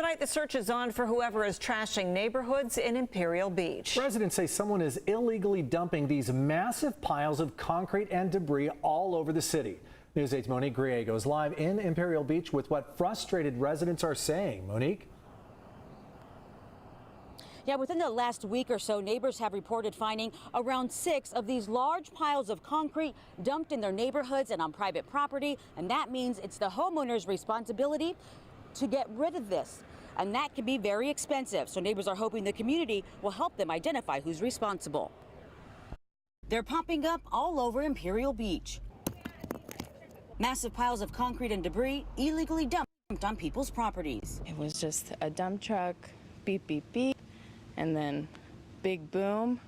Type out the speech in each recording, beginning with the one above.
Tonight, the search is on for whoever is trashing neighborhoods in Imperial Beach. Residents say someone is illegally dumping these massive piles of concrete and debris all over the city. News 8's Monique Griego is live in Imperial Beach with what frustrated residents are saying. Monique? Yeah, within the last week or so, neighbors have reported finding around 6 of these large piles of concrete dumped in their neighborhoods and on private property. And that means it's the homeowner's responsibility to get rid of this. And that can be very expensive. So neighbors are hoping the community will help them identify who's responsible. They're popping up all over Imperial Beach. Massive piles of concrete and debris illegally dumped on people's properties. It was just a dump truck, beep, beep, beep, and then big boom.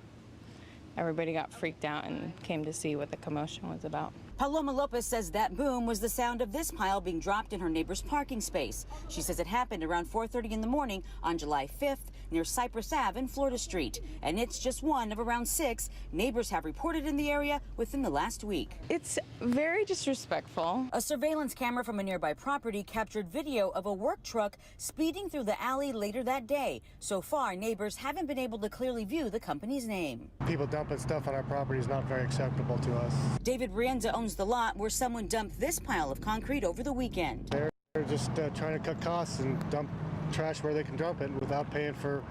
Everybody got freaked out and came to see what the commotion was about. Paloma Lopez says that boom was the sound of this pile being dropped in her neighbor's parking space. She says it happened around 4:30 in the morning on July 5th near Cypress Ave and Florida Street. And it's just one of around 6 neighbors have reported in the area within the last week. It's very disrespectful. A surveillance camera from a nearby property captured video of a work truck speeding through the alley later that day. So far, neighbors haven't been able to clearly view the company's name. People dumping stuff on our property is not very acceptable to us. David Rienza owns the lot where someone dumped this pile of concrete over the weekend. They're just trying to cut costs and dump trash where they can dump it without paying for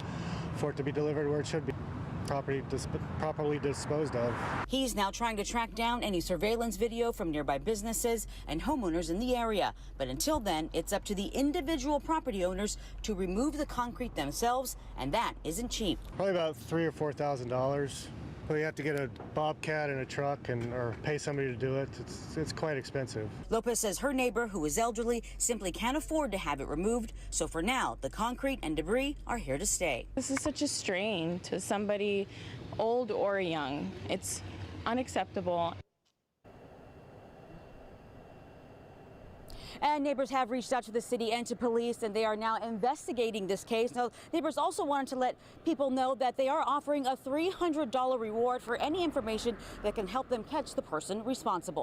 it to be delivered where it should be, properly disposed of. He's now trying to track down any surveillance video from nearby businesses and homeowners in the area. But until then, it's up to the individual property owners to remove the concrete themselves, and that isn't cheap. Probably about $3,000 or $4,000. Well, you have to get a bobcat and a truck or pay somebody to do it. It's quite expensive. Lopez says her neighbor, who is elderly, simply can't afford to have it removed. So for now, the concrete and debris are here to stay. This is such a strain to somebody old or young. It's unacceptable. And neighbors have reached out to the city and to police, and they are now investigating this case. Now, neighbors also wanted to let people know that they are offering a $300 reward for any information that can help them catch the person responsible.